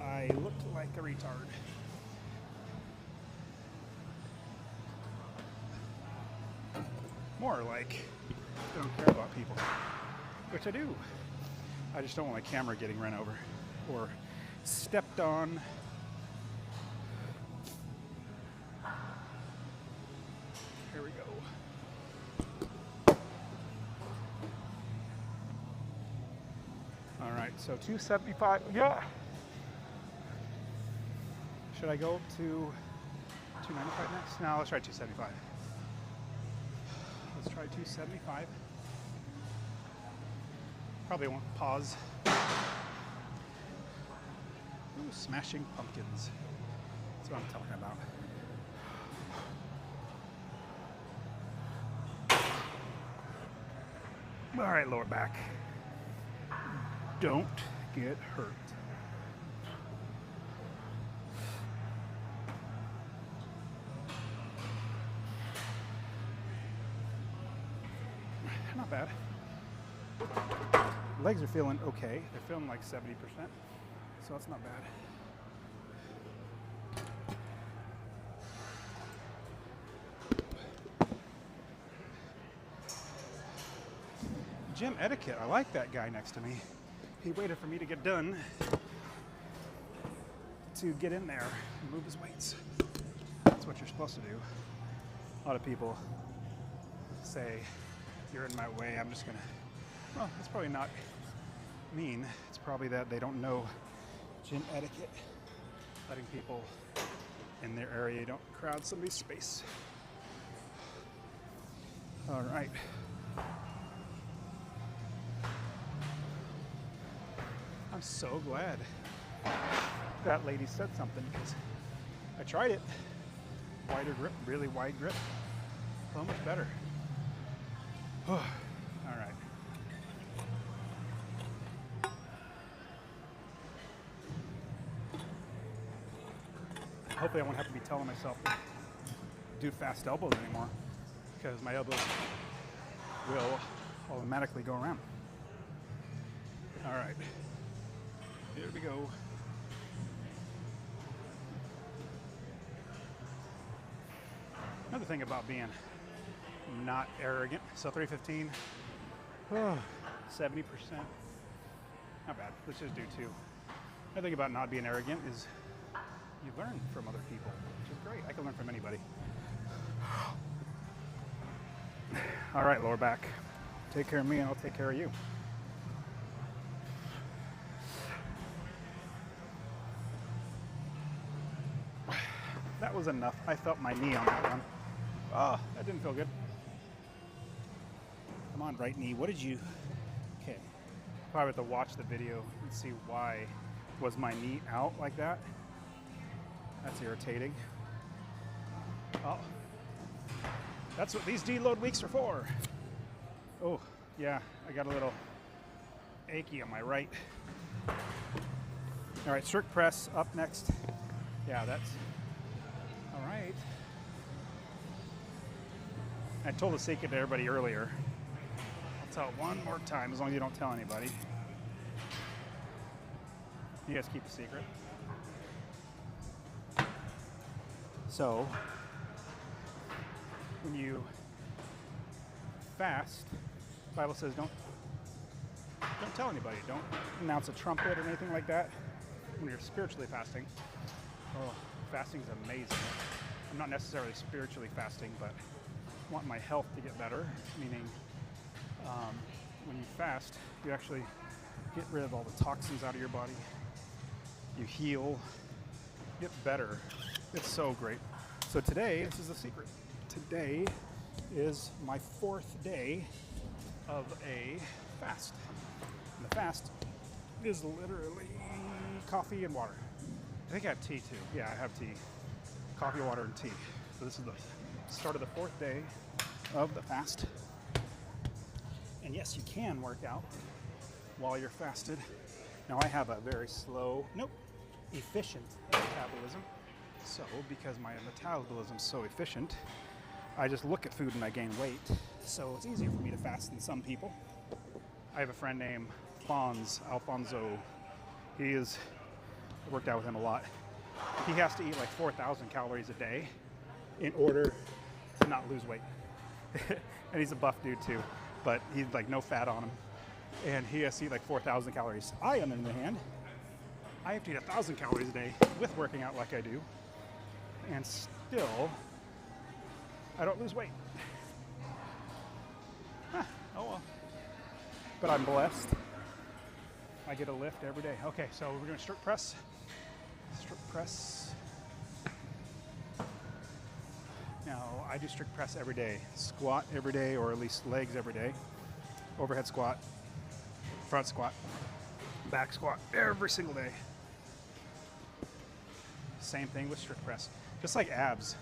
I look like a retard. More like I don't care about people, which I do. I just don't want my camera getting run over or stepped on. Here we go. All right, so 275, yeah. Should I go to 295 next? No, let's try 275. Let's try 275. Probably won't pause. Ooh, smashing pumpkins. That's what I'm talking about. All right, lower back. Don't get hurt. Not bad. Legs are feeling okay. They're feeling like 70%, so that's not bad. Gym etiquette. I like that guy next to me. He waited for me to get done to get in there and move his weights. That's what you're supposed to do. A lot of people say, you're in my way, I'm just gonna, well, that's probably not mean. It's probably that they don't know gym etiquette, letting people in their area, you don't crowd somebody's space. All right. I'm so glad that lady said something, because I tried it. Wider grip, really wide grip. So much better. All right. Hopefully I won't have to be telling myself to do fast elbows anymore, because my elbows will automatically go around. All right. Here we go. Another thing about being not arrogant. So 315, 70%. Not bad. Let's just do 2. Another thing about not being arrogant is you learn from other people, which is great. I can learn from anybody. All right, lower back. Take care of me and I'll take care of you. That was enough. I felt my knee on that one. Oh, that didn't feel good. Come on, right knee. What did you... Okay. Probably have to watch the video and see why was my knee out like that. That's irritating. Oh. That's what these deload weeks are for. Oh, yeah. I got a little achy on my right. All right, strict press up next. Yeah, that's... All right. I told the secret to everybody earlier. I'll tell it one more time, as long as you don't tell anybody. You guys keep the secret. So, when you fast, the Bible says don't tell anybody. Don't announce a trumpet or anything like that when you're spiritually fasting. Oh, fasting is amazing. I'm not necessarily spiritually fasting, but I want my health to get better, meaning when you fast, you actually get rid of all the toxins out of your body. You heal, get better. It's so great. So today, this is the secret. Today is my 4th day of a fast. And the fast is literally coffee and water. I think I have tea too. Yeah, I have tea. Coffee, water, and tea. So this is the start of the 4th day of the fast. And yes, you can work out while you're fasted. Now I have a very slow, efficient metabolism. So because my metabolism is so efficient, I just look at food and I gain weight. So it's easier for me to fast than some people. I have a friend named Alfonso. I worked out with him a lot. He has to eat like 4,000 calories a day in order to not lose weight. And he's a buff dude too, but he's like no fat on him. And he has to eat like 4,000 calories. I, on the other hand, I have to eat 1,000 calories a day with working out like I do. And still, I don't lose weight. Oh well. But I'm blessed. I get a lift every day. Okay, so we're doing strict press. Strict press. Now, I do strict press every day. Squat every day, or at least legs every day. Overhead squat, front squat, back squat every single day. Same thing with strict press. Just like abs.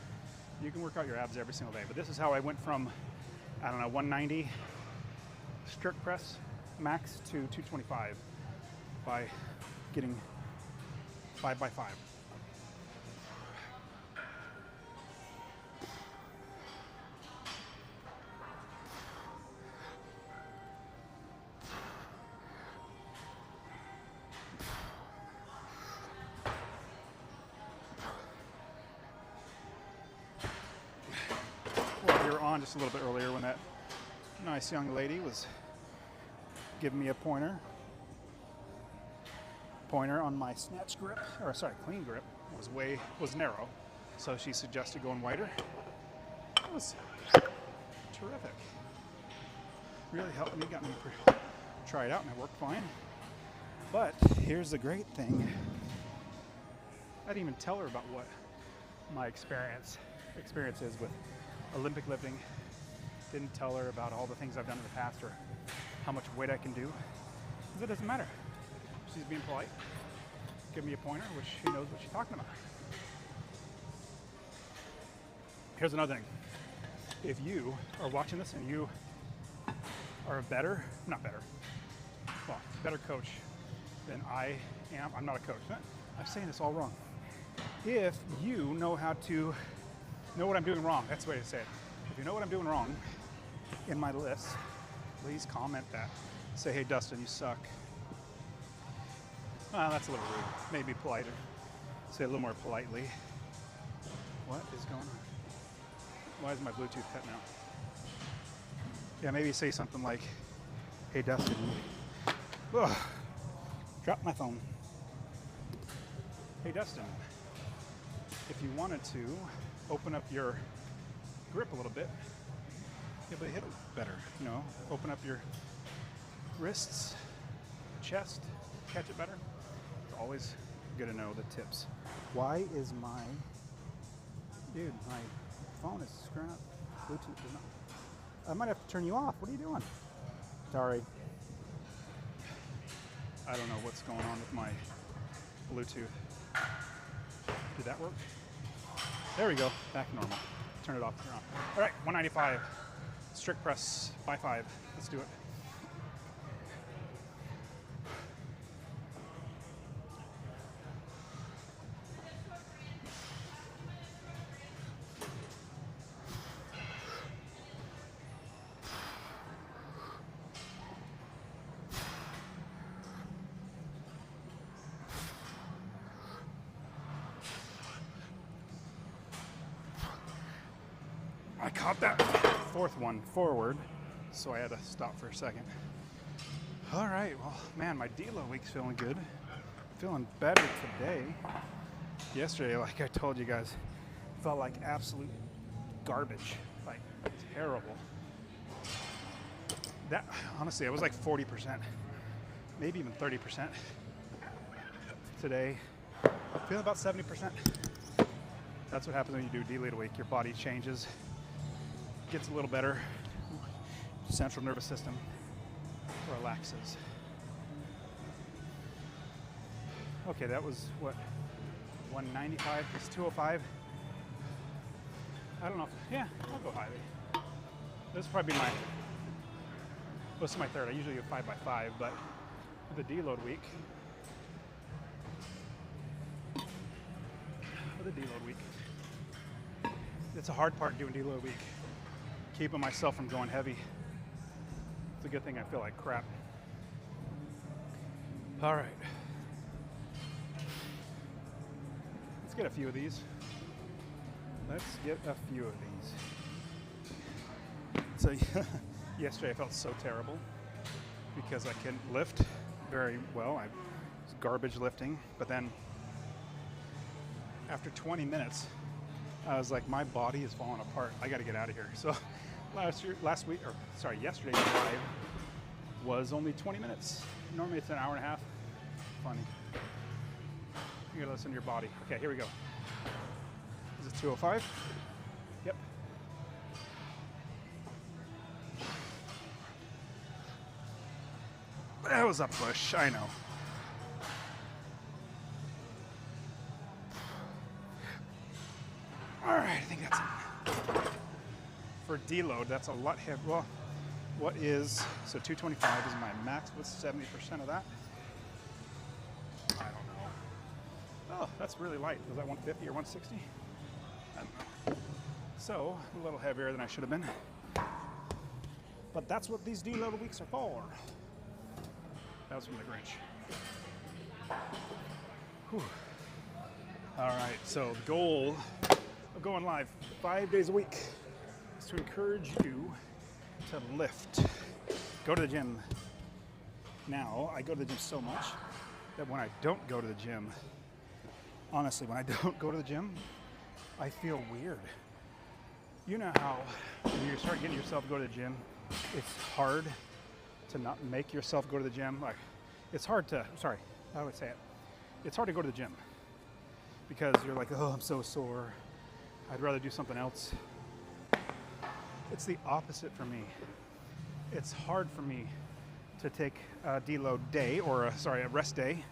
You can work out your abs every single day. But this is how I went from, 190 strict press max to 225 by getting 5 by 5. Well, you were on just a little bit earlier when that nice young lady was giving me a pointer. pointer on my snatch grip, or sorry, clean grip, was narrow. So she suggested going wider. That was terrific. Really helped me, got me try it out, and it worked fine. But here's the great thing. I didn't even tell her about what my experience is with Olympic lifting. Didn't tell her about all the things I've done in the past or how much weight I can do, because it doesn't matter. She's being polite. Give me a pointer, which she knows what she's talking about. Here's another thing. If you are watching this and you are a better coach than I am, I'm not a coach. I'm saying this all wrong. If you know what I'm doing wrong, that's the way to say it. If you know what I'm doing wrong in my list, please comment that. Say, hey Dustin, you suck. That's a little rude. Maybe politer. Say it a little more politely. What is going on? Why is my Bluetooth cutting out? Yeah, maybe say something like, hey Dustin. Ugh, dropped my phone. Hey Dustin, if you wanted to open up your grip a little bit, you'll be able to hit it better. You know, open up your wrists, chest, catch it better. It's always good to know the tips. Why is my phone is screwing up? Bluetooth is not. I might have to turn you off. What are you doing? Sorry. I don't know what's going on with my Bluetooth. Did that work? There we go. Back to normal. Turn it off. Turn it on. All right, 195. Strict press by 5. Let's do it. I caught that fourth one forward, so I had to stop for a second. All right, well, man, my deload week's feeling good. Feeling better today. Yesterday, like I told you guys, felt like absolute garbage, like terrible. That, honestly, it was like 40%, maybe even 30%. Today, feeling about 70%. That's what happens when you do deload week. Your body changes. Gets a little better. Central nervous system relaxes. Okay, that was what, 195? It's 205. I don't know. Yeah, I'll go high. This will probably be this is my third. I usually do 5 by 5, but the deload week. It's a hard part doing deload week. Keeping myself from going heavy. It's a good thing I feel like crap. All right. Let's get a few of these. So yesterday I felt so terrible because I couldn't lift very well. I was garbage lifting, but then after 20 minutes, I was like, my body is falling apart. I got to get out of here. So yesterday's drive was only 20 minutes. Normally it's an hour and a half. Funny. You gotta listen to your body. Okay, here we go. Is it 205? Yep. That was a push, I know. All right, I think that's it. For deload, that's a lot heavier. Well, so 225 is my max. What's 70% of that? I don't know. Oh, that's really light. Was that 150 or 160? I don't know. So, a little heavier than I should have been. But that's what these deload weeks are for. That was from the Grinch. Whew. All right, so the goal of going live 5 days a week is to encourage you to lift. Go to the gym. Now, I go to the gym so much that when I don't go to the gym, honestly, when I don't go to the gym, I feel weird. You know how when you start getting yourself to go to the gym, it's hard to not make yourself go to the gym. Like, it's hard to, sorry, how would I say it? It's hard to go to the gym because you're like, oh, I'm so sore. I'd rather do something else. It's the opposite for me. It's hard for me to take a deload day or a rest day.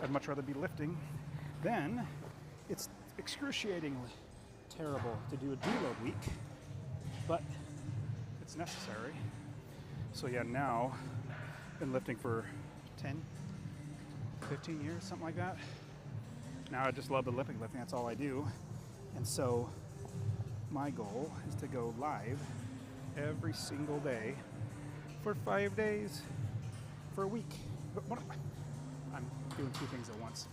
I'd much rather be lifting. Then it's excruciatingly terrible to do a deload week, but it's necessary. So yeah, now I've been lifting for 10, 15 years, something like that. Now I just love the lifting, that's all I do. And so my goal is to go live every single day for 5 days for a week. But I'm doing two things at once.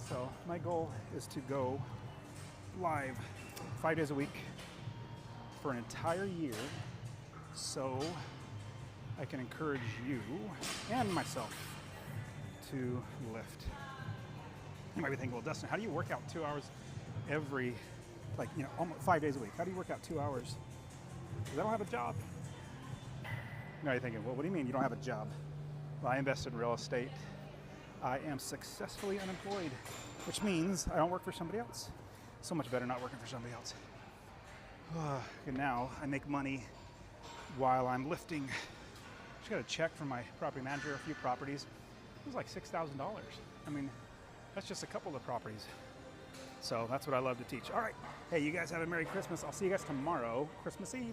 So my goal is to go live 5 days a week for an entire year so I can encourage you and myself to lift. You might be thinking, well, Dustin, how do you work out 2 hours every, almost 5 days a week? How do you work out 2 hours? Because I don't have a job. Now you're thinking, well, what do you mean you don't have a job? Well, I invested in real estate. I am successfully unemployed, which means I don't work for somebody else. So much better not working for somebody else. And now I make money while I'm lifting. Just got a check from my property manager, a few properties. It was like $6,000. I mean, that's just a couple of properties. So that's what I love to teach. All right. Hey, you guys have a Merry Christmas. I'll see you guys tomorrow, Christmas Eve.